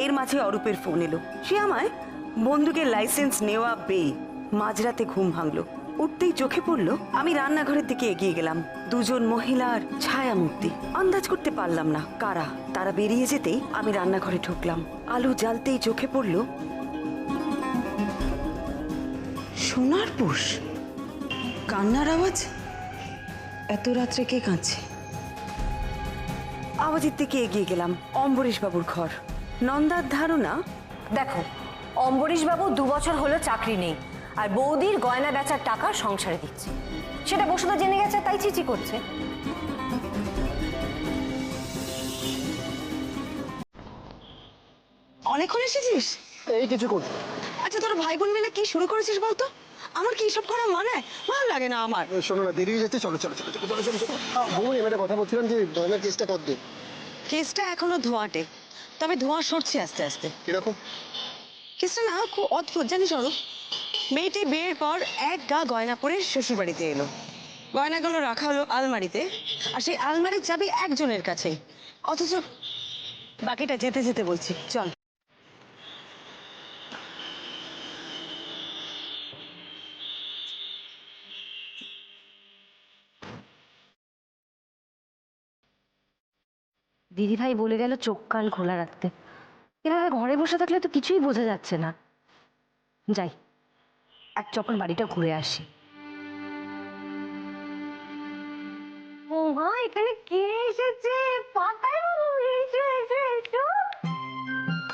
এর মাঝে অরূপের ফোন এলো। সে আমায় বন্দুকের লাইসেন্স নেওয়া পেয়ে মাঝরাতে ঘুম ভাঙলো। উঠতেই চোখে পড়লো আমি রান্নাঘরের দিকে এগিয়ে গেলাম। দুজন মহিলার ছায়া মূর্তি। আন্দাজ করতে পারলাম না কারা। তারা বেরিয়ে যেতেই আমি রান্নাঘরে ঢুকলাম। আলু জ্বালতেই চোখে পড়লো সোনার পোষ। কান্নার আওয়াজ। এত রাত্রে কে কাঁদছে? আওয়াজের দিকে এগিয়ে গেলাম। অম্বরীশ বাবুর ঘর। নন্দার ধারণা, দেখো অম্বরীশ বাবু 2 বছর হলো চাকরি নেই, আর বৌদির গয়না বেচার টাকা সংসারে দিচ্ছে। সেটা বসুদা জেনে গেছে, তাই চিচি করছে। অনেকক্ষণ এসেছিস? এই কিছুক্ষণ। আচ্ছা তোর ভাই বোন মিলে কি শুরু করেছিস বলতো? আমার কি সব করা মানে ভালো লাগে না আমার। শোনো না, দেরি হয়ে যাচ্ছে, চলো চলো চলো চলো চলো চলো। বউ এবারে কথা বলছিলাম যে গয়নার কেসটা কতদূর? কেসটা এখনো ধোঁয়াটে, তবে ধোঁয়া সরছে আস্তে আস্তে। কিরকম? কেসটা না খুব অদ্ভুত জানিস অরূপ। মেয়েটি বিয়ের পর এক গা গয়না পরে শ্বশুর বাড়িতে এলো। গয়নাগুলো রাখা হলো আলমারিতে, আর সেই আলমারির চাবি একজনের কাছেই। অথচ বাকিটা যেতে যেতে বলছি চল। দিদিভাই বলে গেল চোখ কান খোলা রাখতে। এভাবে ঘরে বসে থাকলে তো কিছুই বোঝা যাচ্ছে না। যাই এক চক্কর বাড়িটা ঘুরে আসি। ও মা, এখানে কে এসেছে? পাতাই বাবু, এসো এসো এসো।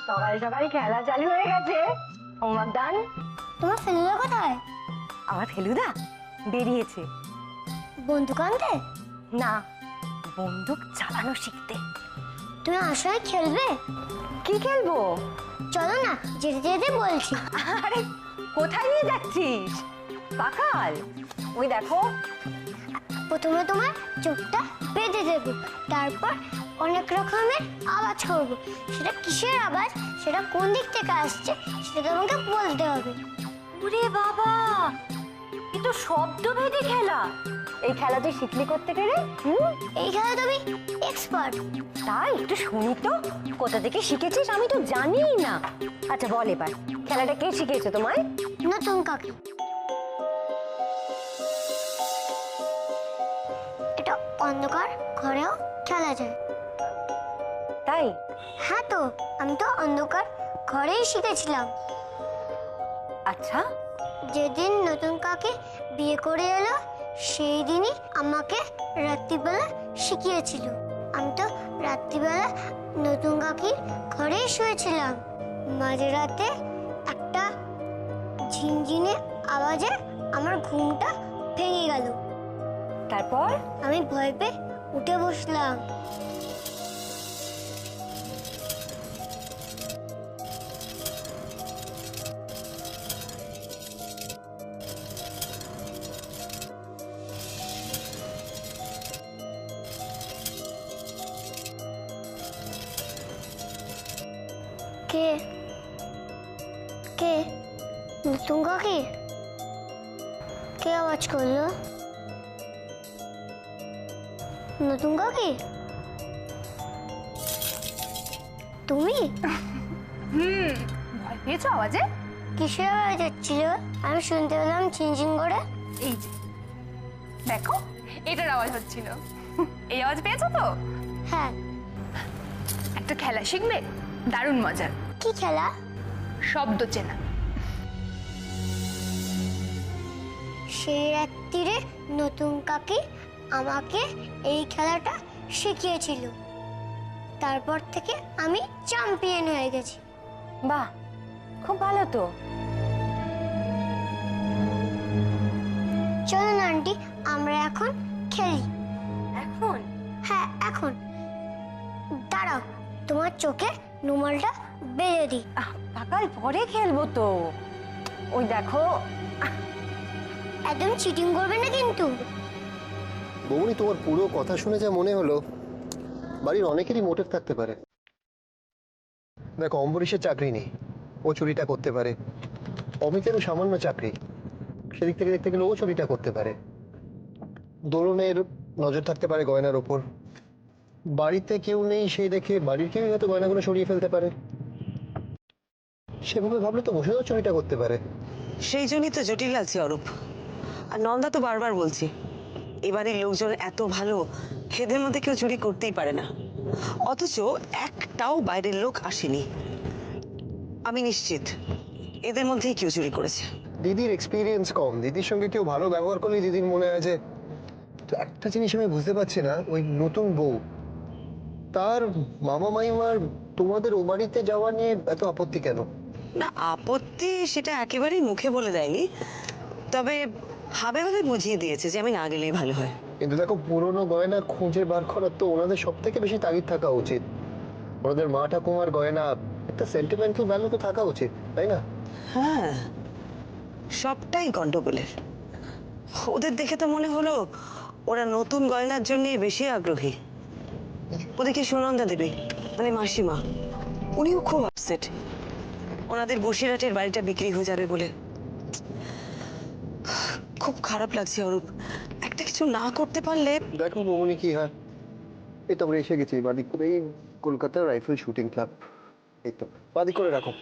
সবাই সবাই খেলা চালু হয়ে গেছে। হোমওয়ার্ক ডান। তোমার ফেলুদা কোথায়? আমার ফেলুদা বেরিয়েছে। বন্দুক আনতে? না, বন্দুক চালানো শিখতে। তুমি আসলে খেলবে? কি খেলবো? চলো না, যেতে যেতে বলছি। আরে কোথায় নিয়ে যাচ্ছিস? পাকাল, ওই দেখো। প্রথমে তোমার চোখটা বেঁধে দেবো, তারপর অনেক রকমের আওয়াজ করবো। সেটা কিসের আওয়াজ, সেটা কোন দিক থেকে আসছে, সেটা তোমাকে বলতে হবে। ওরে বাবা, এ তো শব্দভেদী খেলা। এই খেলা তুই শিখলি করতে গেলে? এই খেলা তুমি এক্সপার্ট। তাই একটু শুনি তো, কোথা থেকে শিখেছিস? আমি তো জানিই না। আচ্ছা বল এবার, খেলাটা কে শিখিয়েছে তোমায়? নতুন কাকি। এটা অন্ধকার ঘরেও খেলা যায়। তাই? হ্যাঁ তো, আমি তো অন্ধকার ঘরেই শিখেছিলাম। আচ্ছা, যেদিন নতুন কাকি বিয়ে করে এলো সেই দিনই আমাকে রাত্রিবেলা শিখিয়েছিল। আমি তো রাত্রিবেলা নতুন কাকির ঘরেই শুয়েছিলাম। মাঝরাতে একটা ঝিনঝিনে আওয়াজে আমার ঘুমটা ভেঙে গেল। তারপর? আমি ভয় পেয়ে উঠে বসলাম। কে কে? নতুন কাকি? কে আওয়াজ করলো? নতুন কাকি? তুমি? ভয় পেয়েছো আওয়াজে? কিসের আওয়াজ হচ্ছিল? আমি শুনতে পেলাম ঝিনঝিন করে। এই যে দেখো, এটার আওয়াজ হচ্ছিল। এই আওয়াজ পেয়েছো তো? হ্যাঁ। একটা খেলা শিখবে, দারুণ মজার। কি খেলা? শব্দ চেনা। সেই রাত্রিরে নতুন কাকি আমাকে এই খেলাটা শিখিয়েছিল। তারপর থেকে আমি চ্যাম্পিয়ন হয়ে গেছি। বাহ, খুব ভালো তো। চলুন আন্টি, আমরা এখন খেলি। এখন? হ্যাঁ এখন। দাঁড়াও, তোমার চোখে রুমালটা বেঁধে দিই। পাকাল, পরে খেলবো তো। ওই দেখো। একদম চিটিং করবে না কিন্তু। বৌনি, তোমার পুরো কথা শুনে যা মনে হলো বাড়ির অনেকেরই মোটিভ থাকতে পারে। দেখো, অম্বরীশের চাকরি নেই, ও চুরিটা করতে পারে। অমিতেরও সামান্য চাকরি, সেদিক থেকে দেখতে গেলে ও চুরিটা করতে পারে। দোলনের নজর থাকতে পারে গয়নার ওপর। বাড়িতে কেউ নেই সেই দেখে বাড়ির কেউ হয়তো গয়নাগুলো সরিয়ে ফেলতে পারে। সেভাবে ভাবলে তো বসেও চুরিটা করতে পারে। সেই জন্যই তো জটিল আছে অরূপ। আর নন্দা তো বারবার বলছি, এবারে লোকজন এত ভালো, এদের মধ্যে কেউ চুরি করতেই পারে না। অথচ একটাও বাইরের লোক আসেনি। আমি নিশ্চিত এদের মধ্যেই কেউ চুরি করেছে। দিদির এক্সপিরিয়েন্স কম, দিদির সঙ্গে কেউ ভালো ব্যবহার করলে দিদির মনে হয় যে, তো একটা জিনিস আমি বুঝতে পারছি না, ওই নতুন বউ তার মামা মাইমার তোমাদের ও বাড়িতে যাওয়া নিয়ে এত আপত্তি কেন? না, আপত্তি সেটা একেবারেই মুখে বলে দেয়নি, তবে ভাবে ভাবে বুঝিয়ে দিয়েছে যে আমি না গেলেই ভালো হয়। কিন্তু দেখো, পুরোনো গয়না খুঁজে বার করার তো ওনাদের সব থেকে বেশি তাগিদ থাকা উচিত। ওনাদের মা ঠাকুমার গয়না, একটা সেন্টিমেন্টাল ভ্যালু তো থাকা উচিত, তাই না? হ্যাঁ, সবটাই গন্ডগোলের। ওদের দেখে তো মনে হলো ওরা নতুন গয়নার জন্য বেশি আগ্রহী। ওদিকে সুনন্দা দেবী, মানে মাসিমা, উনিও খুব আপসেট ওনাদের বসিরহাটের বাড়িটা বিক্রি হয়ে যাবে বলে। খুব খারাপ লাগছে অরূপ, একটা কিছু না করতে পারলে। দেখো বৌমনি কি হয়। এই তো আমরা এসে গেছি, বাদিক করে কলকাতার রাইফেল শুটিং ক্লাব। এই তো বাদিক করে রাখো।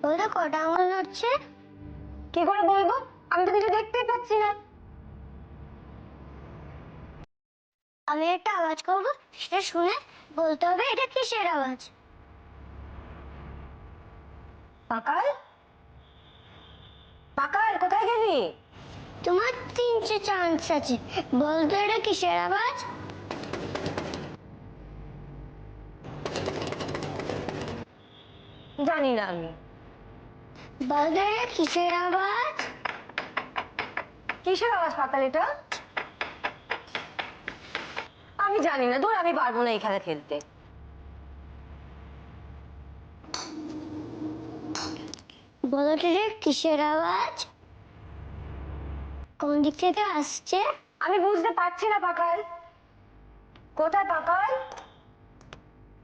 বলতো কটা আঙুল নড়ছে? কি করে বলবো, আমি তো কিছু দেখতেই পাচ্ছি না। আমি একটা আওয়াজ করবো, সেটা শুনে বলতে হবে এটা কিসের আওয়াজ। পাকাল, পাকাল কোথায় গেলি? তোমার 300 চান্স আছে, বলতো এটা কিসের আওয়াজ। জানি না আমি। বলতো এটা কিসের আওয়াজ। কিসের আওয়াজ পাকাল এটা? আমি জানি না, দূর, আমি পারবো না এই খেলা খেলতে। বলতো এটা কিসের আওয়াজ, কোন দিক থেকে আসছে। আমি বুঝতে পারছি না পাকাল। কোথায় পাকাল?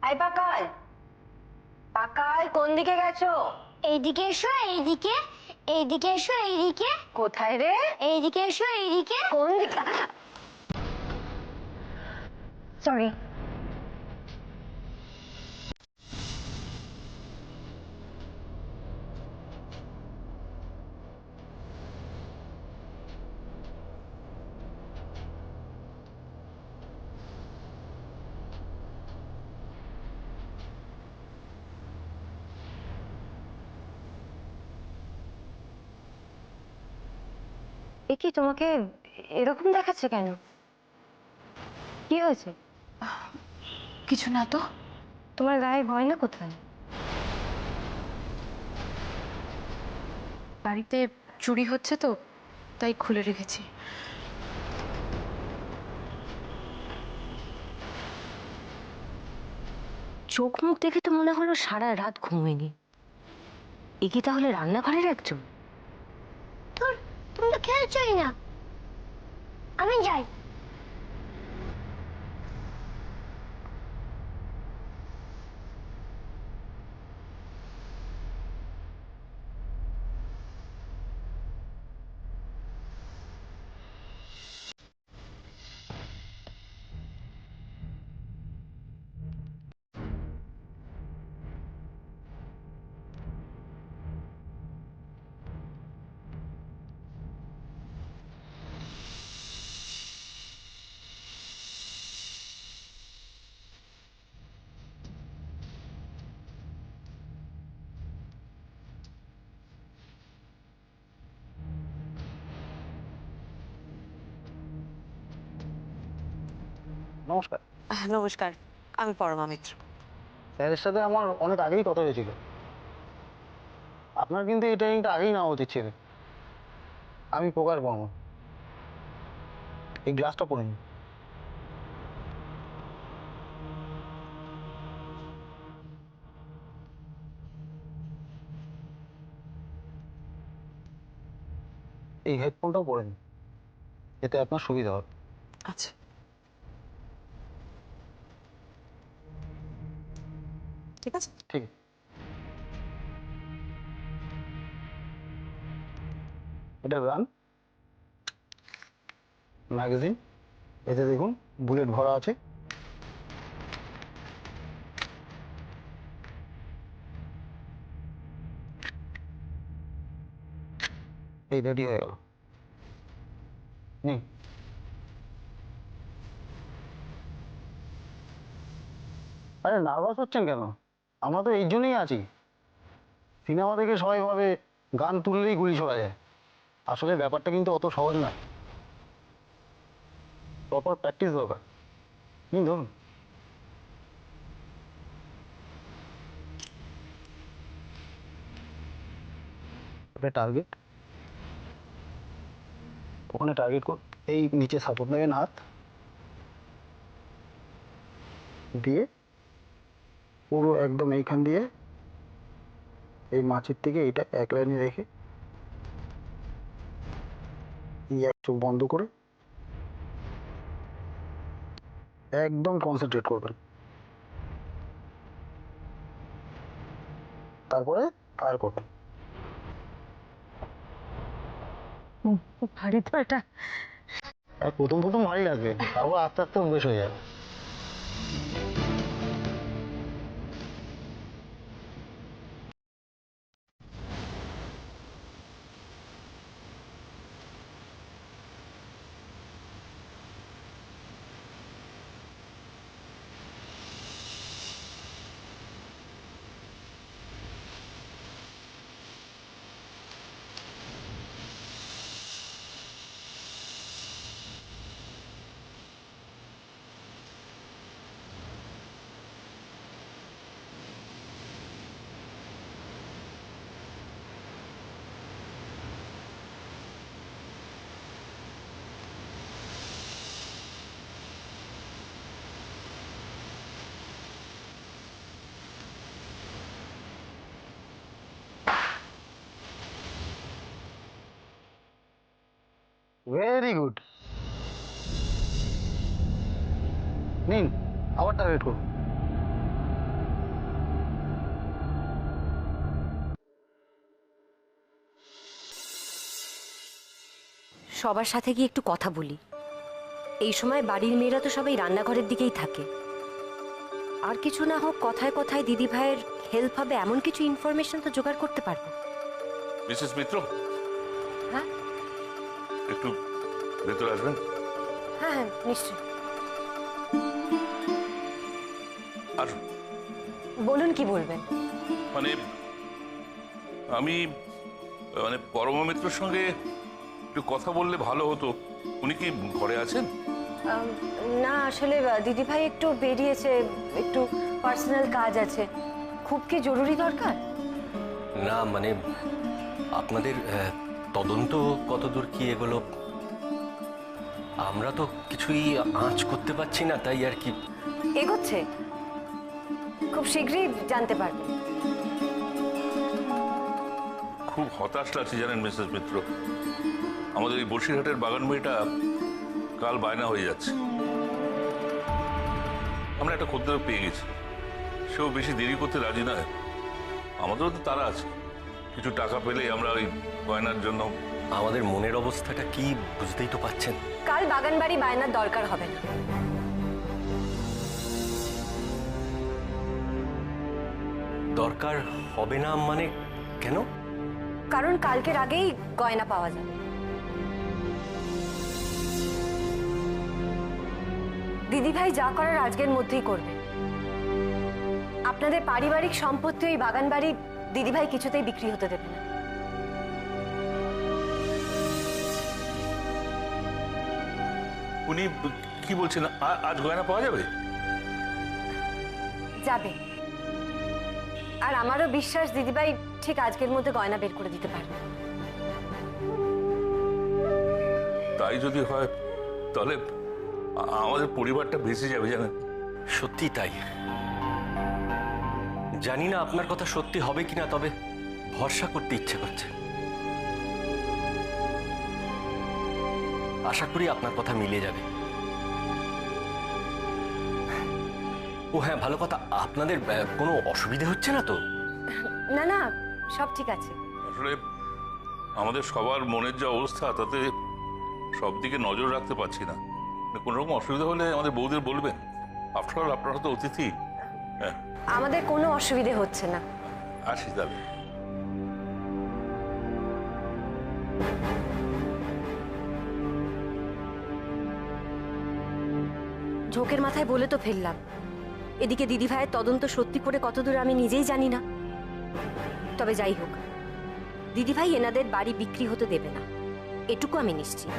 আই পাকাল, পাকাল কোন দিকে গেছো? এইদিকে এসো, এইদিকে, এইদিকে এসো, এইদিকে, কোথায় রে? এইদিকে এসো, এইদিকে। কোন দিকে? সরি। এ কি, তোমাকে এরকম দেখাচ্ছে কেন? কি হয়েছে? কিছু না তো। তোমার গায়ে গয়না কোথায়? বাড়িতে চুরি হচ্ছে তো, তাই খুলে রেখেছি। চোখ মুখ দেখে তো মনে হলো সারা রাত ঘুমোয়নি। এ কি তাহলে রান্নাঘরের একজন? তোর, তুমি তো খেলছোই না, আমি যাই। নমস্কার। নমস্কার, আমি পরমা মিত্র। স্যারের সাথে আমার অনেক আগেই কথা হয়েছিল। আপনার কিন্তু এই ট্রেনিংটা আগেই নেওয়া উচিত ছিল। আমি প্রকাশ বর্মা। এই গ্লাসটা পরে নিন। এই হেডফোনটাও পরে নিন, এতে আপনার সুবিধা হবে। আচ্ছা, ঠিক আছে। ঠিক আছে। এটা গান ম্যাগাজিন, এতে দেখুন বুলেট ভরা আছে। এই রেডি হয়ে গেল। নিন। আরে নার্ভাস হচ্ছেন কেন? আমরা তো এই জন্যই আছি। সিনেমা দেখে সবাই ভাবে গান তুললেই গুলি ছোড়া যায়, আসলে ব্যাপারটা কিন্তু অত সহজ না। প্রপার প্র্যাকটিস দরকার। নিন ধরুন। টার্গেট ওখানে টার্গেট কর, এই নিচে সাপোর্ট নেবেন হাত দিয়ে, পুরো একদম এইখান দিয়ে এই মাছের থেকে এইটা এক লাইনে রেখে এক চোখ বন্ধ করে একদম কনসেন্ট্রেট করবেন, তারপরে ফায়ার করবেন। ভারী তো এটা। আর প্রথম প্রথম ভারী লাগবে, তারপর আস্তে আস্তে অভ্যেস হয়ে যাবে। Very good. নিন, আবার টার্গেট করুন। সবার সাথে গিয়ে একটু কথা বলি। এই সময় বাড়ির মেয়েরা তো সবাই রান্নাঘরের দিকেই থাকে। আর কিছু না হোক, কথায় কথায় দিদি ভাইয়ের হেল্প হবে এমন কিছু ইনফরমেশন তো জোগাড় করতে পারবো। মিসেস মিত্র, হ্যাঁ একটু ভেতরে আসবেন? হ্যাঁ হ্যাঁ নিশ্চয়ই, আসুন। বলুন কি বলবেন। মানে আমি পরম মিত্রর সঙ্গে একটু কথা বললে ভালো হতো। উনি কি ঘরে আছেন? না আসলে দিদি ভাই একটু বেরিয়েছে, একটু পার্সোনাল কাজ আছে। খুব কি জরুরি দরকার? না মানে আপনাদের তদন্ত কতদূর কি এগুলো আমরা তো কিছুই আঁচ করতে পারছি না, তাই আর কি। এগোচ্ছে, খুব শীঘ্রই জানতে পারবেন। খুব হতাশ লাগছে জানেন মিসেস মিত্র। আমাদের এই বসিরহাটের বাগান মেয়েটা কাল বায়না হয়ে যাচ্ছে। আমরা একটা খদ্দের পেয়ে গেছি, সেও বেশি দেরি করতে রাজি নয়। আমাদেরও তো তারা আছে, কিছু টাকা পেলে আমরা ওই গয়নার জন্য। আমাদের মনের অবস্থাটা কি বুঝতেই তো পাচ্ছেন। কাল বাগান বাড়ি বায়নার দরকার হবে না। দরকার হবে না মানে কেন? কারণ কালকের আগেই গয়না পাওয়া যাবে। দিদি ভাই যা করার আজকের মধ্যেই করবে। আপনাদের পারিবারিক সম্পত্তি ওই বাগান বাড়ি দিদি ভাই কিছুতেই বিক্রি হতে দেবে না। উনি কি বলছেন, আজ গয়না পাওয়া যাবে? যাবে। আর আমারও বিশ্বাস দিদিভাই ঠিক আজকের মধ্যে গয়না বের করে দিতে পারবে। তাই যদি হয় তাহলে আমাদের পরিবারটা ভেসে যাবে জানেন। সত্যি তাই। জানি না আপনার কথা সত্যি হবে কিনা, তবে ভরসা করতে ইচ্ছে করছে। আশা করি আপনার কথা মিলে যাবে। ও হ্যাঁ, ভালো কথা, আপনাদের কোনো অসুবিধা হচ্ছে না তো? না না, সব ঠিক আছে। আসলে আমাদের সবার মনের যা অবস্থা, তাতে সব দিকে নজর রাখতে পারছি না। কোনো রকম অসুবিধা হলে আমাদের বৌদের বলবেন। আফটার অল আপনারা তো অতিথি। হ্যাঁ, আমাদের কোনো অসুবিধে হচ্ছে না। আসি তাহলে। ঝোঁকের মাথায় বলে তো ফেললাম, এদিকে দিদি ভাইয়ের তদন্ত সত্যি করে কতদূর আমি নিজেই জানি না। তবে যাই হোক, দিদি ভাই এনাদের বাড়ি বিক্রি হতে দেবে না, এটুকু আমি নিশ্চিত।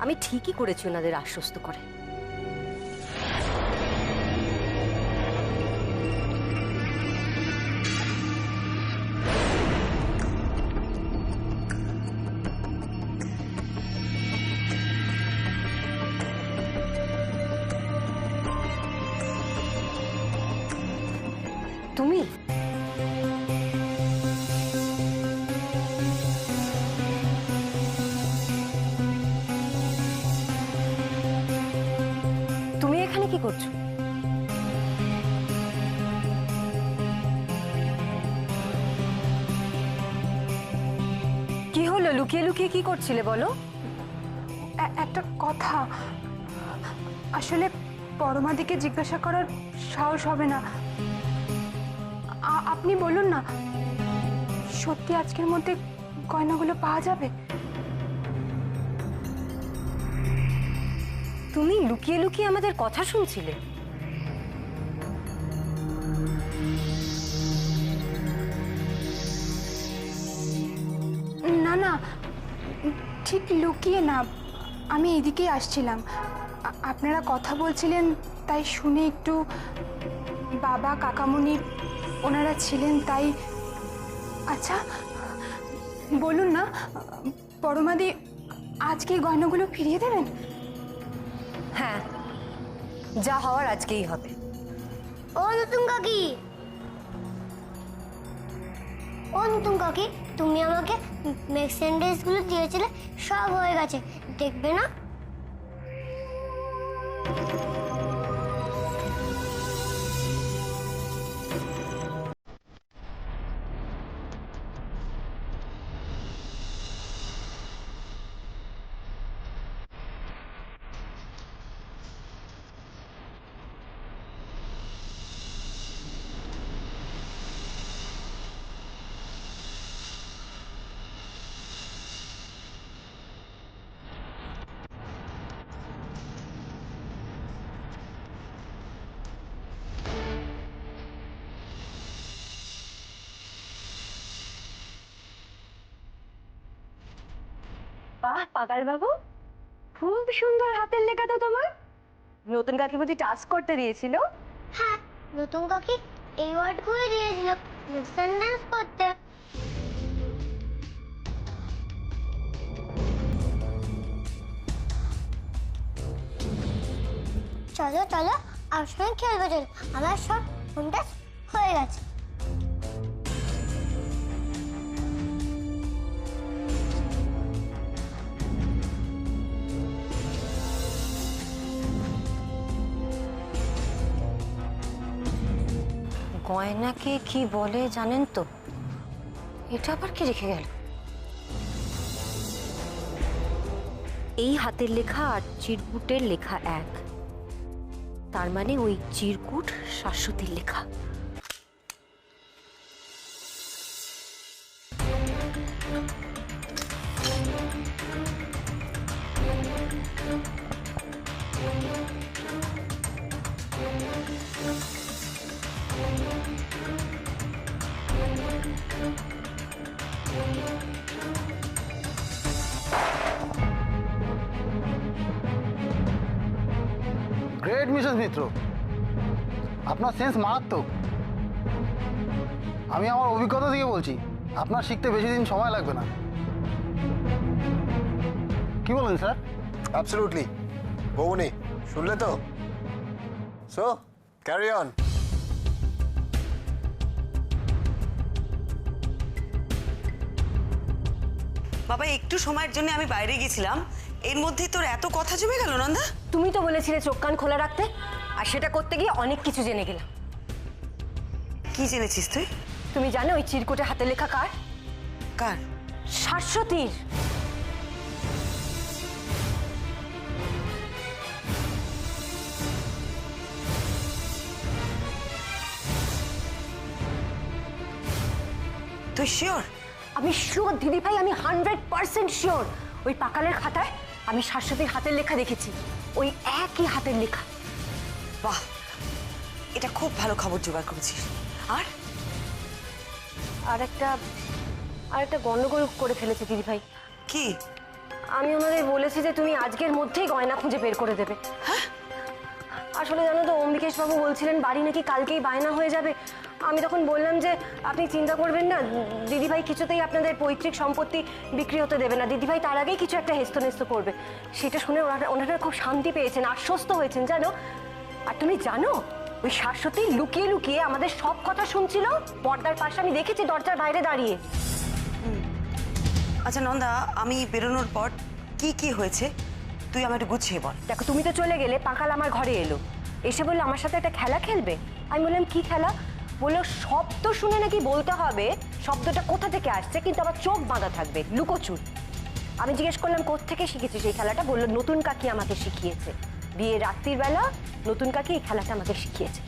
আমি ঠিকই করেছি ওনাদের আশ্বস্ত করে। তুমি তুমি এখানে কি করছো? কি হলো, লুকিয়ে লুকিয়ে কি করছিলে বলো? একটা কথা, আসলে পরমাদিকে জিজ্ঞাসা করার সাহস হবে না। আপনি বলুন না, সত্যি আজকের মধ্যে গয়নাগুলো পাওয়া যাবে? তুমি লুকিয়ে লুকিয়ে আমাদের কথা শুনছিলে? না না, ঠিক লুকিয়ে না, আমি এদিকেই আসছিলাম। আপনারা কথা বলছিলেন, তাই শুনে একটু, বাবা কাকামুনি ওনারা ছিলেন তাই। আচ্ছা বলুন না, পরমাদি আজকে গয়নাগুলো ফিরিয়ে দেবেন? হ্যাঁ, যা হওয়ার আজকেই হবে। ও নতুন কাকি, ও নতুন কাকি, তুমি আমাকে মেক্সেন্ডেসগুলো দিয়েছিলে, সব হয়ে গেছে, দেখবে না? বাহ পাকাল বাবু, খুব সুন্দর হাতের লেখা তো তোমার। নতুন কাকি বুঝি টাস্ক করতে দিয়েছিল? হ্যাঁ, নতুন কাকি এই ওয়ার্ডগুলো দিয়েছিল মেক্সেন্ডেস করতে। চলো চলো, আর সঙ্গে খেলবে চলো, আমার সব ফোনটা হয়ে গেছে। গয়নাকে কি বলে জানেন তো? এটা আবার কি রেখে গেল? এই হাতের লেখা আর চিরকুটের লেখা এক, তার মানে ওই চিরকুট শাশ্বতীর লেখা। গ্রেট মিসেস মিত্র, আপনার সেন্স মারাত্মক। আমি আমার অভিজ্ঞতা দিয়ে বলছি, আপনার শিখতে বেশি দিন সময় লাগবে না। কি বলেন স্যার? অ্যাবসলিউটলি। বৌনি শুনলে তো? So carry on. বাবা, একটু সময়ের জন্য আমি বাইরে গেছিলাম, এর মধ্যে তোর এত কথা জমে গেল নন্দা? তুমি তো বলেছিলে চোখ কান খোলা রাখতে, আর সেটা করতে গিয়ে অনেক কিছু জেনে গেলাম। কি জেনেছিস তুই? তুমি জানো ওই চিরকুটে হাতের লেখা কার? কার? শাশ্বতীর। তুই শিওর? আমি শিওর দিদি ভাই, আমি 100% শিওর। ওই পাকালের খাতায় আমি শাশ্বতীর হাতের লেখা দেখেছি, ওই একই হাতের লেখা। বাহ, এটা খুব ভালো খবর জোগাড় করেছিস। আর আর একটা গন্ডগোল করে ফেলেছে দিদি ভাই। কি? আমি ওনাদের বলেছি যে তুমি আজকের মধ্যেই গয়না খুঁজে বের করে দেবে। আসলে জানো তো, অম্বিকেশ বাবু বলছিলেন বাড়ি নাকি কালকেই বায়না হয়ে যাবে। আমি তখন বললাম যে আপনি চিন্তা করবেন না, দিদিভাই কিছুতেই আপনাদের পৈতৃক সম্পত্তি বিক্রি হতে দেবে না, দিদিভাই তার আগেই কিছু একটা হেস্তনেস্ত করবে। সেটা শুনে ওনারা খুব শান্তি পেয়েছেন, আশ্বস্ত হয়েছেন জানো। আর তুমি জানো, ওই শাশ্বতী লুকিয়ে লুকিয়ে আমাদের সব কথা শুনছিল পর্দার পাশে, আমি দেখেছি দরজার বাইরে দাঁড়িয়ে। আচ্ছা নন্দা, আমি বেরোনোর পর কি কি হয়েছে তুই আমাকে গুছিয়ে বল। দেখো, তুমি তো চলে গেলে, পাকাল আমার ঘরে এলো, এসে বললো আমার সাথে একটা খেলা খেলবে। আমি বললাম কি খেলা? বললো শব্দ শুনে নাকি বলতে হবে শব্দটা কোথা থেকে আসছে, কিন্তু আবার চোখ বাঁধা থাকবে, লুকোচুর। আমি জিজ্ঞেস করলাম কোত্থেকে শিখেছি সেই খেলাটা, বললো নতুন কাকি আমাকে শিখিয়েছে। বিয়ের রাত্রির বেলা নতুন কাকি এই খেলাটা আমাকে শিখিয়েছে।